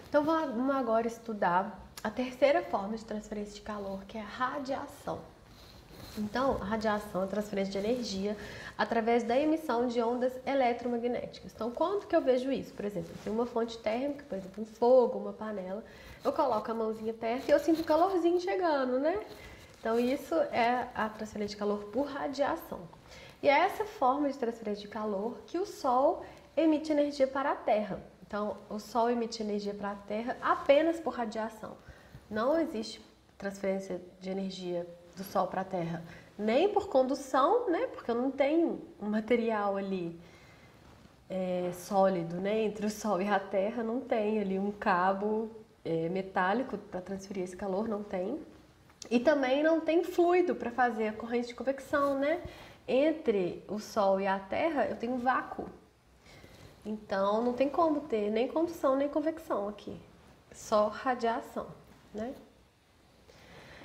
Então vamos agora estudar a terceira forma de transferência de calor, que é a radiação. Então, a radiação é a transferência de energia através da emissão de ondas eletromagnéticas. Então, quando que eu vejo isso? Por exemplo, eu tenho uma fonte térmica, por exemplo, um fogo, uma panela, eu coloco a mãozinha perto e eu sinto um calorzinho chegando, né? Então, isso é a transferência de calor por radiação. E é essa forma de transferência de calor que o Sol emite energia para a Terra. Então, o Sol emite energia para a Terra apenas por radiação. Não existe transferência de energia do Sol para a Terra, nem por condução, né? Porque eu não tenho um material ali sólido, né? Entre o Sol e a Terra, não tem ali um cabo metálico para transferir esse calor, não tem. E também não tem fluido para fazer a corrente de convecção, né? Entre o Sol e a Terra, eu tenho vácuo. Então, não tem como ter nem condução, nem convecção aqui. Só radiação, né?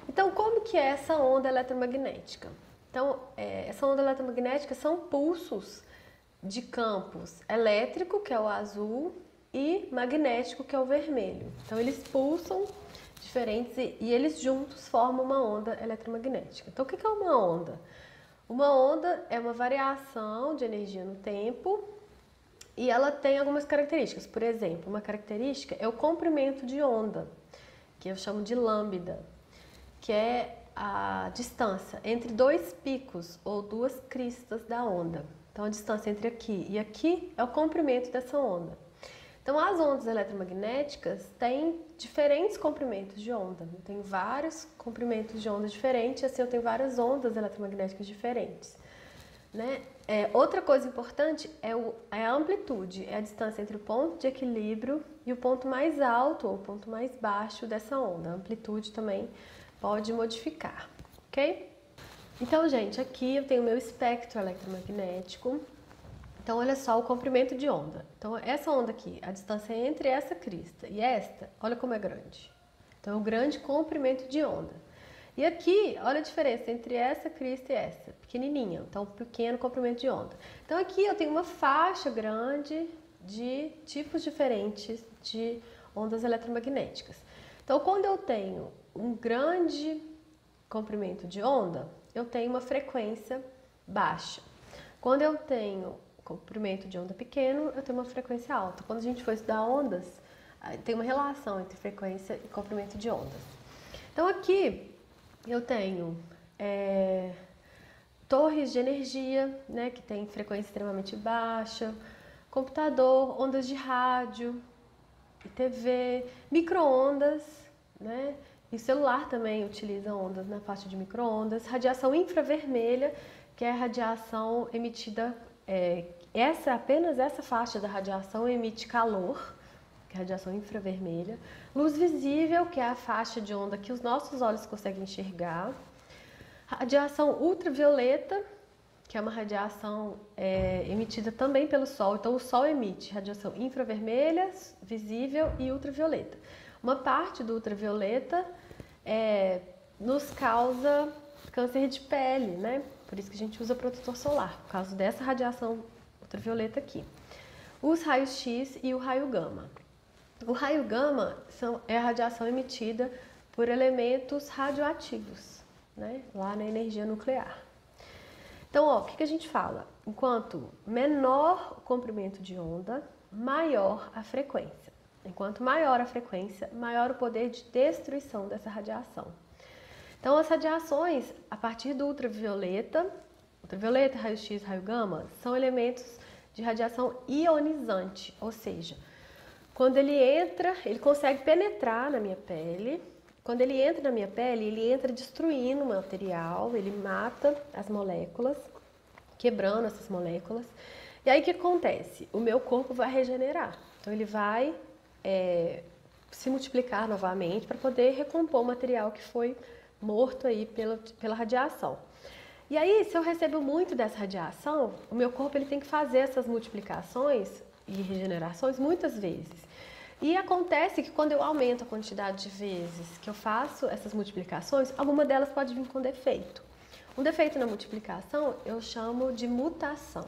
Então, como que é essa onda eletromagnética? Então, essa onda eletromagnética são pulsos de campos elétrico, que é o azul, e magnético, que é o vermelho. Então, eles pulsam diferentes e eles juntos formam uma onda eletromagnética. Então, o que é uma onda? Uma onda é uma variação de energia no tempo e ela tem algumas características. Por exemplo, uma característica é o comprimento de onda, que eu chamo de lambda, que é a distância entre dois picos ou duas cristas da onda. Então, a distância entre aqui e aqui é o comprimento dessa onda. Então, as ondas eletromagnéticas têm diferentes comprimentos de onda. Eu tenho vários comprimentos de onda diferentes, assim eu tenho várias ondas eletromagnéticas diferentes, né? Outra coisa importante é a amplitude, é a distância entre o ponto de equilíbrio e o ponto mais alto ou o ponto mais baixo dessa onda. A amplitude também pode modificar, ok? Então, gente, aqui eu tenho o meu espectro eletromagnético. Então, olha só o comprimento de onda. Então, essa onda aqui, a distância entre essa crista e esta, olha como é grande. Então, é um grande comprimento de onda. E aqui, olha a diferença entre essa crista e essa, pequenininha. Então, pequeno comprimento de onda. Então, aqui eu tenho uma faixa grande de tipos diferentes de ondas eletromagnéticas. Então, quando eu tenho um grande comprimento de onda, eu tenho uma frequência baixa. Quando eu tenho comprimento de onda pequeno, eu tenho uma frequência alta. Quando a gente for estudar ondas, tem uma relação entre frequência e comprimento de ondas. Então aqui eu tenho torres de energia, né, que tem frequência extremamente baixa, computador, ondas de rádio, TV, micro-ondas, né? E o celular também utiliza ondas na faixa de micro-ondas, radiação infravermelha, que é a radiação emitida, apenas essa faixa da radiação emite calor, que é a radiação infravermelha, luz visível, que é a faixa de onda que os nossos olhos conseguem enxergar, radiação ultravioleta, que é uma radiação emitida também pelo Sol. Então, o Sol emite radiação infravermelha, visível e ultravioleta. Uma parte do ultravioleta nos causa câncer de pele, né? Por isso que a gente usa protetor solar, por causa dessa radiação ultravioleta aqui. Os raios X e o raio gama. O raio gama é a radiação emitida por elementos radioativos, né? Lá na energia nuclear. Então, ó, o que a gente fala? Enquanto menor o comprimento de onda, maior a frequência. Enquanto maior a frequência, maior o poder de destruição dessa radiação. Então, as radiações a partir do ultravioleta, raio-x, raio gama, são elementos de radiação ionizante, ou seja, quando ele entra, ele consegue penetrar na minha pele. Quando ele entra na minha pele, ele entra destruindo o material, ele mata as moléculas, quebrando essas moléculas. E aí o que acontece? O meu corpo vai regenerar. Então ele vai se multiplicar novamente para poder recompor o material que foi morto aí pela radiação. E aí, se eu recebo muito dessa radiação, o meu corpo ele tem que fazer essas multiplicações e regenerações muitas vezes. E acontece que quando eu aumento a quantidade de vezes que eu faço essas multiplicações, alguma delas pode vir com defeito. Um defeito na multiplicação eu chamo de mutação.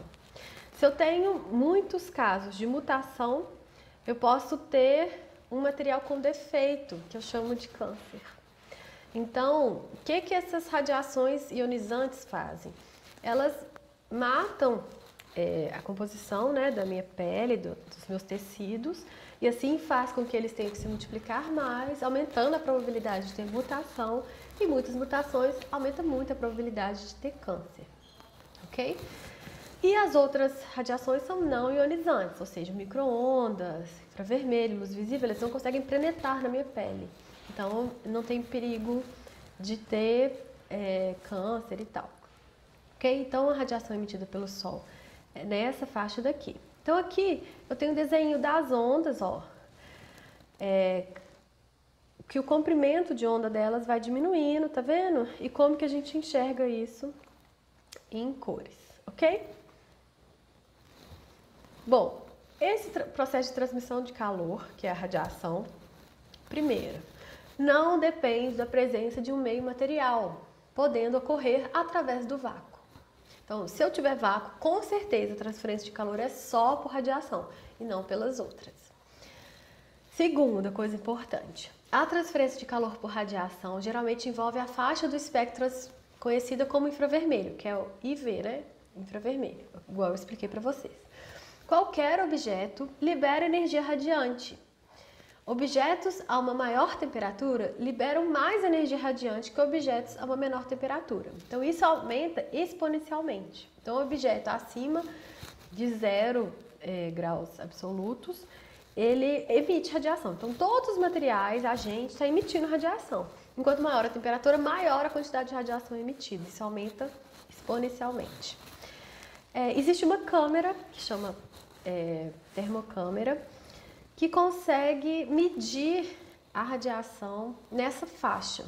Se eu tenho muitos casos de mutação, eu posso ter um material com defeito, que eu chamo de câncer. Então, o que essas radiações ionizantes fazem? Elas matam a composição, né, da minha pele, dos meus tecidos, e assim faz com que eles tenham que se multiplicar mais, aumentando a probabilidade de ter mutação, e muitas mutações aumentam muito a probabilidade de ter câncer, ok? E as outras radiações são não ionizantes, ou seja, micro-ondas, infravermelho, luz visível, eles não conseguem penetrar na minha pele. Então, não tem perigo de ter câncer e tal. Ok? Então, a radiação emitida pelo Sol é nessa faixa daqui. Então, aqui eu tenho um desenho das ondas, ó. Que o comprimento de onda delas vai diminuindo, tá vendo? E como que a gente enxerga isso em cores, ok? Bom, esse processo de transmissão de calor, que é a radiação, primeiro, não depende da presença de um meio material, podendo ocorrer através do vácuo. Então, se eu tiver vácuo, com certeza a transferência de calor é só por radiação e não pelas outras. Segunda coisa importante, a transferência de calor por radiação geralmente envolve a faixa do espectro conhecida como infravermelho, que é o IV, né? Infravermelho, igual eu expliquei para vocês. Qualquer objeto libera energia radiante. Objetos a uma maior temperatura liberam mais energia radiante que objetos a uma menor temperatura. Então, isso aumenta exponencialmente. Então, o objeto acima de 0 graus absolutos, ele emite radiação. Então, todos os materiais, a gente está emitindo radiação. Enquanto maior a temperatura, maior a quantidade de radiação emitida. Isso aumenta exponencialmente. Existe uma câmera, que chama termocâmera, que consegue medir a radiação nessa faixa,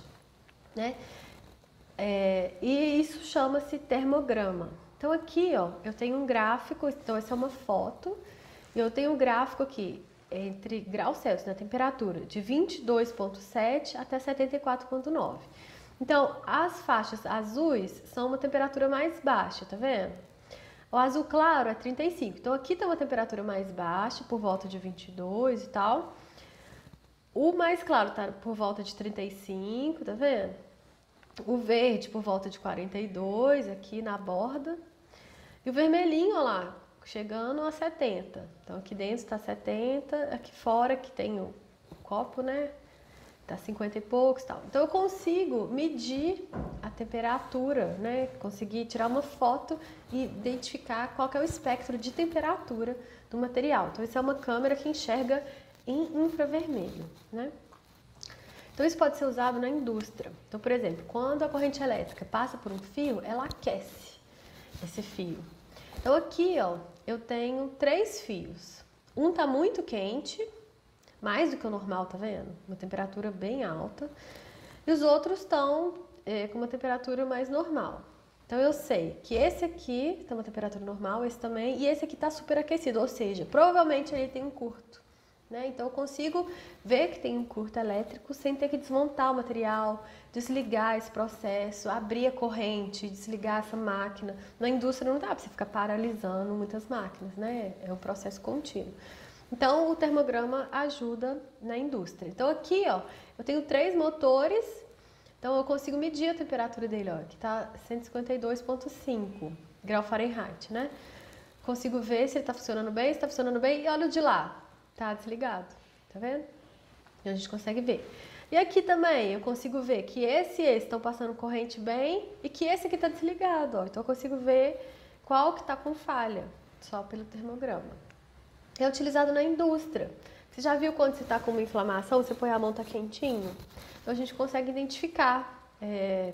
né? E isso chama-se termograma. Então aqui, ó, eu tenho um gráfico, então essa é uma foto, e eu tenho um gráfico aqui entre graus Celsius, na temperatura, de 22,7 até 74,9. Então, as faixas azuis são uma temperatura mais baixa, tá vendo? O azul claro é 35, então aqui tem uma temperatura mais baixa, por volta de 22 e tal. O mais claro tá por volta de 35, tá vendo? O verde por volta de 42, aqui na borda. E o vermelhinho, ó lá, chegando a 70. Então aqui dentro tá 70, aqui fora que tem o copo, né? Tá 50 e poucos e tal. Então eu consigo medir a temperatura, né? Conseguir tirar uma foto e identificar qual que é o espectro de temperatura do material. Então isso é uma câmera que enxerga em infravermelho, né? Então isso pode ser usado na indústria. Então, por exemplo, quando a corrente elétrica passa por um fio, ela aquece esse fio. Então aqui, ó, eu tenho 3 fios. Um tá muito quente, mais do que o normal, tá vendo? Uma temperatura bem alta. E os outros estão com uma temperatura mais normal. Então eu sei que esse aqui tem uma temperatura normal, esse também, e esse aqui está superaquecido, ou seja, provavelmente ele tem um curto, né? Então eu consigo ver que tem um curto elétrico sem ter que desmontar o material, desligar esse processo, abrir a corrente, desligar essa máquina. Na indústria não dá para você ficar paralisando muitas máquinas, né? É um processo contínuo. Então, o termograma ajuda na indústria. Então, aqui, ó, eu tenho 3 motores, então eu consigo medir a temperatura dele, ó, que tá 152,5 grau Fahrenheit, né? Consigo ver se ele tá funcionando bem, se tá funcionando bem, e olha o de lá, tá desligado, tá vendo? E a gente consegue ver. E aqui também eu consigo ver que esse e esse estão passando corrente bem e que esse aqui tá desligado, ó. Então, eu consigo ver qual que tá com falha, só pelo termograma. É utilizado na indústria. Você já viu quando você está com uma inflamação, você põe a mão, tá quentinho? Então a gente consegue identificar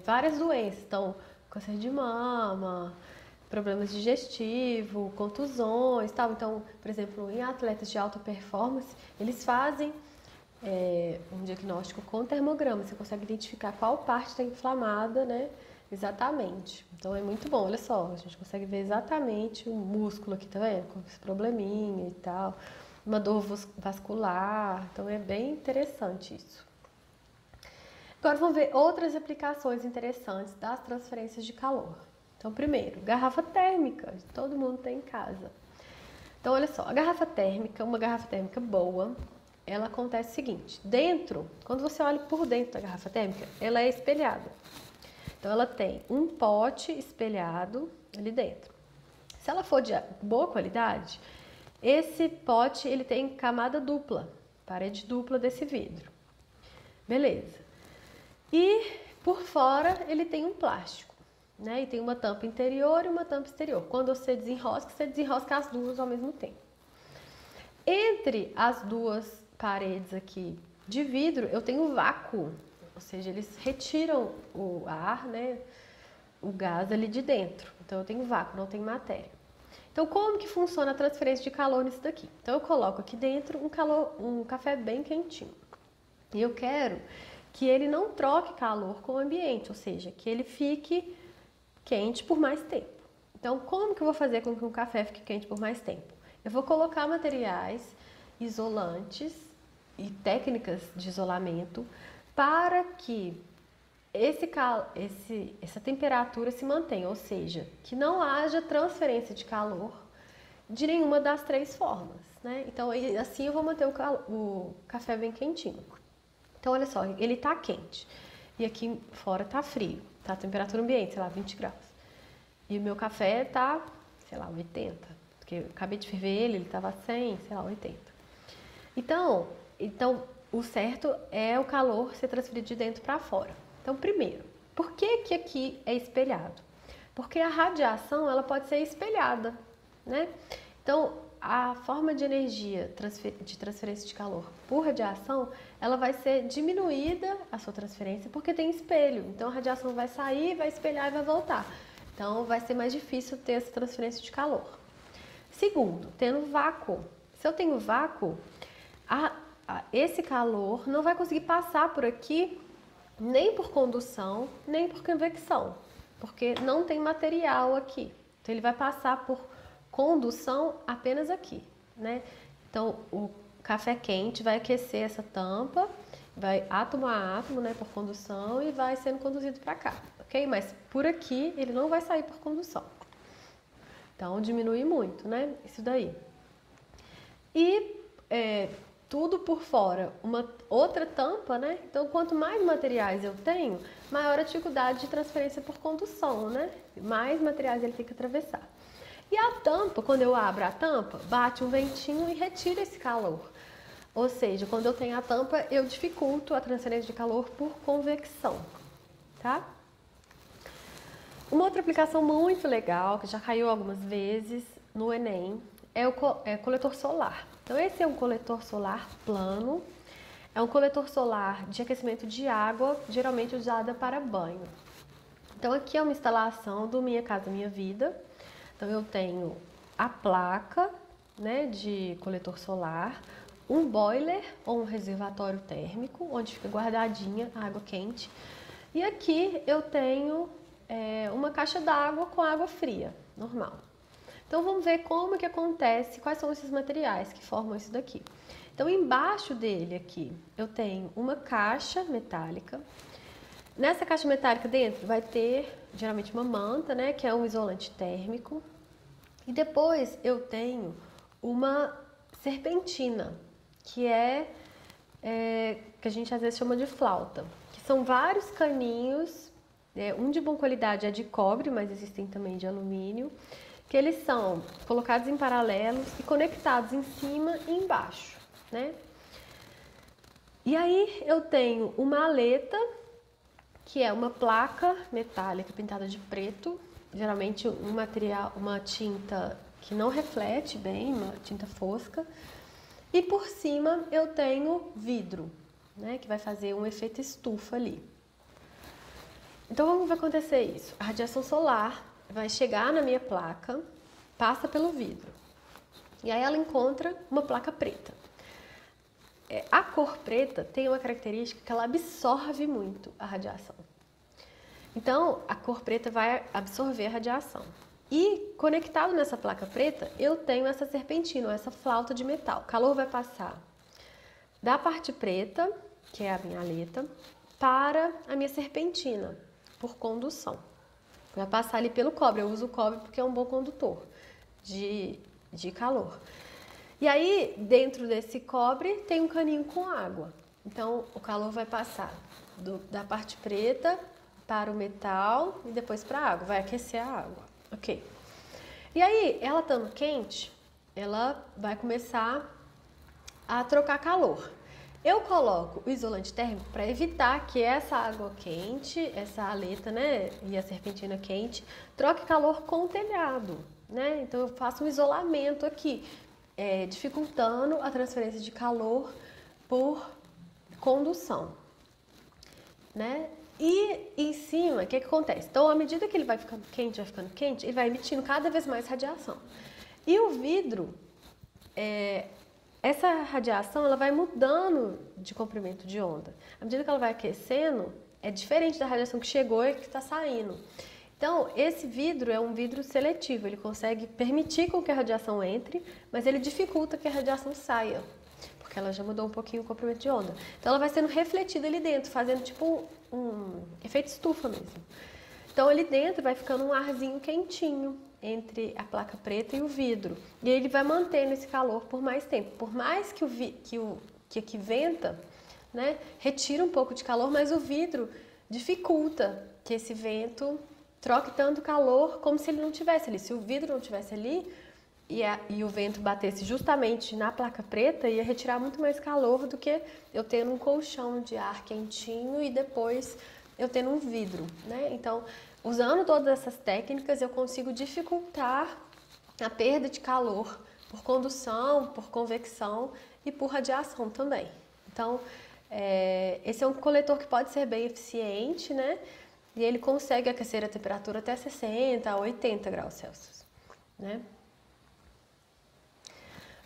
várias doenças. Então, câncer de mama, problemas digestivos, contusões, tal. Então, por exemplo, em atletas de alta performance, eles fazem um diagnóstico com termograma. Você consegue identificar qual parte está inflamada, né? Exatamente. Então é muito bom, olha só, a gente consegue ver exatamente o músculo aqui, tá vendo? Com esse probleminha e tal, uma dor vascular, então é bem interessante isso. Agora vamos ver outras aplicações interessantes das transferências de calor. Então, primeiro, garrafa térmica, todo mundo tem em casa. Então, olha só, a garrafa térmica, uma garrafa térmica boa, ela acontece o seguinte, dentro, quando você olha por dentro da garrafa térmica, ela é espelhada. Então, ela tem um pote espelhado ali dentro. Se ela for de boa qualidade, esse pote ele tem camada dupla, parede dupla desse vidro. Beleza. E por fora ele tem um plástico, né? E tem uma tampa interior e uma tampa exterior. Quando você desenrosca as duas ao mesmo tempo. Entre as duas paredes aqui de vidro, eu tenho vácuo, ou seja, eles retiram o ar, né? O gás ali de dentro. Então eu tenho vácuo, não tenho matéria. Então como que funciona a transferência de calor nisso daqui? Então eu coloco aqui dentro um café bem quentinho. E eu quero que ele não troque calor com o ambiente, ou seja, que ele fique quente por mais tempo. Então, como que eu vou fazer com que um café fique quente por mais tempo? Eu vou colocar materiais isolantes e técnicas de isolamento para que essa temperatura se mantenha, ou seja, que não haja transferência de calor de nenhuma das três formas, né? Então, assim eu vou manter o café bem quentinho. Então, olha só, ele está quente e aqui fora está frio, tá a temperatura ambiente, sei lá, 20 graus. E o meu café tá, sei lá, 80, porque eu acabei de ferver ele estava 100, sei lá, 80. Então, o certo é o calor ser transferido de dentro para fora. Então, primeiro, por que que aqui é espelhado? Porque a radiação, ela pode ser espelhada, né? Então, a forma de energia de transferência de calor por radiação, ela vai ser diminuída a sua transferência porque tem espelho. Então a radiação vai sair, vai espelhar e vai voltar. Então vai ser mais difícil ter essa transferência de calor. Segundo, tendo vácuo. Se eu tenho vácuo, esse calor não vai conseguir passar por aqui nem por condução, nem por convecção, porque não tem material aqui. Então ele vai passar por condução apenas aqui, né? Então o café quente vai aquecer essa tampa, vai átomo a átomo, né, por condução e vai sendo conduzido para cá, ok? Mas por aqui ele não vai sair por condução. Então diminui muito, né? Isso daí. E tudo por fora, uma outra tampa, né? Então quanto mais materiais eu tenho, maior a dificuldade de transferência por condução, né? Mais materiais ele tem que atravessar. E a tampa, quando eu abro a tampa, bate um ventinho e retira esse calor. Ou seja, quando eu tenho a tampa, eu dificulto a transferência de calor por convecção, tá? Uma outra aplicação muito legal, que já caiu algumas vezes no Enem, é o coletor solar. Então esse é um coletor solar plano, é um coletor solar de aquecimento de água, geralmente usada para banho. Então aqui é uma instalação do Minha Casa Minha Vida. Então eu tenho a placa, né, de coletor solar, um boiler ou um reservatório térmico, onde fica guardadinha a água quente. E aqui eu tenho uma caixa d'água com água fria, normal. Então vamos ver como que acontece, quais são esses materiais que formam isso daqui. Então embaixo dele aqui eu tenho uma caixa metálica. Nessa caixa metálica dentro vai ter geralmente uma manta, né, que é um isolante térmico. E depois eu tenho uma serpentina, que que a gente às vezes chama de flauta, que são vários caninhos, um de boa qualidade é de cobre, mas existem também de alumínio, que eles são colocados em paralelos e conectados em cima e embaixo, né? E aí eu tenho uma aleta, que é uma placa metálica pintada de preto, geralmente um material, uma tinta que não reflete bem, uma tinta fosca. E por cima eu tenho vidro, né, que vai fazer um efeito estufa ali. Então como vai acontecer isso? A radiação solar vai chegar na minha placa, passa pelo vidro. E aí ela encontra uma placa preta. A cor preta tem uma característica que ela absorve muito a radiação. Então, a cor preta vai absorver a radiação. E conectado nessa placa preta, eu tenho essa serpentina, essa flauta de metal. O calor vai passar da parte preta, que é a minha aleta, para a minha serpentina, por condução. Vai passar ali pelo cobre. Eu uso o cobre porque é um bom condutor de calor. E aí, dentro desse cobre, tem um caninho com água. Então, o calor vai passar da parte preta para o metal e depois para a água. Vai aquecer a água, ok? E aí, ela estando quente, ela vai começar a trocar calor. Eu coloco o isolante térmico para evitar que essa água quente, essa aleta, né, e a serpentina quente, troque calor com o telhado, né? Então, eu faço um isolamento aqui, dificultando a transferência de calor por condução, né? E em cima, o que acontece? Então, à medida que ele vai ficando quente, ele vai emitindo cada vez mais radiação. E o vidro, essa radiação, ela vai mudando de comprimento de onda. À medida que ela vai aquecendo, é diferente da radiação que chegou e que está saindo. Então, esse vidro é um vidro seletivo, ele consegue permitir com que a radiação entre, mas ele dificulta que a radiação saia, porque ela já mudou um pouquinho o comprimento de onda. Então, ela vai sendo refletida ali dentro, fazendo tipo um efeito estufa mesmo. Então, ali dentro vai ficando um arzinho quentinho entre a placa preta e o vidro. E ele vai mantendo esse calor por mais tempo. Por mais que aqui venta, né, retira um pouco de calor, mas o vidro dificulta que esse vento troque tanto calor como se ele não tivesse ali. Se o vidro não tivesse ali e o vento batesse justamente na placa preta, ia retirar muito mais calor do que eu tendo um colchão de ar quentinho e depois eu tendo um vidro, né? Então, usando todas essas técnicas, eu consigo dificultar a perda de calor por condução, por convecção e por radiação também. Então, esse é um coletor que pode ser bem eficiente, né? E ele consegue aquecer a temperatura até 60 a 80 graus Celsius, né?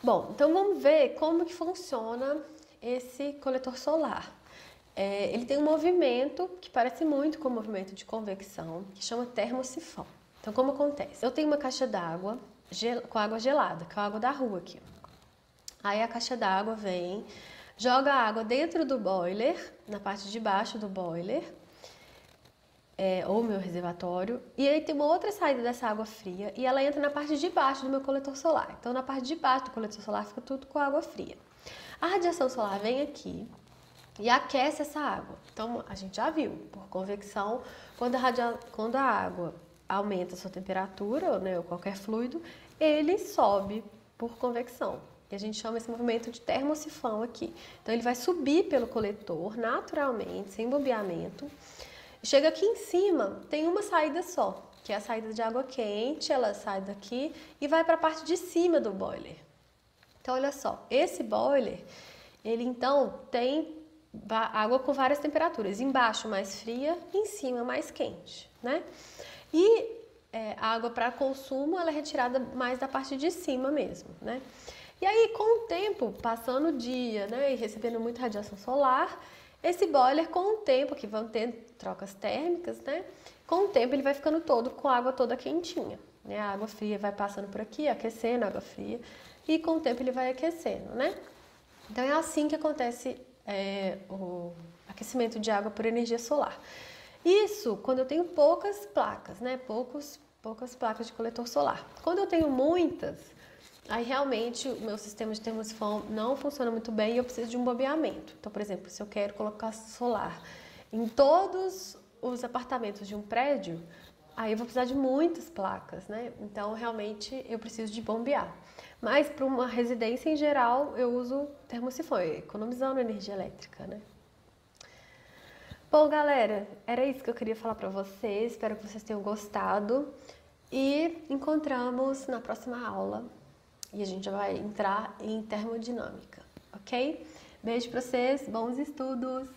Bom, então vamos ver como que funciona esse coletor solar. Ele tem um movimento que parece muito com o movimento de convecção, que chama termosifão. Então, como acontece? Eu tenho uma caixa d'água com água gelada, que é a água da rua aqui. Aí a caixa d'água vem, joga a água dentro do boiler, na parte de baixo do boiler, ou meu reservatório, e aí tem uma outra saída dessa água fria e ela entra na parte de baixo do meu coletor solar. Então, na parte de baixo do coletor solar fica tudo com água fria. A radiação solar vem aqui e aquece essa água. Então, a gente já viu, por convecção, quando a água aumenta a sua temperatura, né, ou qualquer fluido, ele sobe por convecção. E a gente chama esse movimento de termosifão aqui. Então, ele vai subir pelo coletor naturalmente, sem bombeamento. Chega aqui em cima, tem uma saída só, que é a saída de água quente, ela sai daqui e vai para a parte de cima do boiler. Então, olha só, esse boiler, ele então tem água com várias temperaturas, embaixo mais fria, em cima mais quente, né? E a água para consumo, ela é retirada mais da parte de cima mesmo, né? E aí, com o tempo, passando o dia, né, e recebendo muita radiação solar, esse boiler, com o tempo, que vão ter trocas térmicas, né? Com o tempo ele vai ficando todo com a água toda quentinha, né? A água fria vai passando por aqui, aquecendo a água fria, e com o tempo ele vai aquecendo, né? Então é assim que acontece o aquecimento de água por energia solar. Isso quando eu tenho poucas placas, né? Poucas placas de coletor solar. Quando eu tenho muitas, aí realmente o meu sistema de termosifão não funciona muito bem e eu preciso de um bombeamento. Então, por exemplo, se eu quero colocar solar em todos os apartamentos de um prédio, aí eu vou precisar de muitas placas, né? Então, realmente, eu preciso de bombear. Mas, para uma residência em geral, eu uso termosifão, economizando energia elétrica, né? Bom, galera, era isso que eu queria falar para vocês. Espero que vocês tenham gostado. E encontramos na próxima aula. E a gente já vai entrar em termodinâmica, ok? Beijo pra vocês, bons estudos!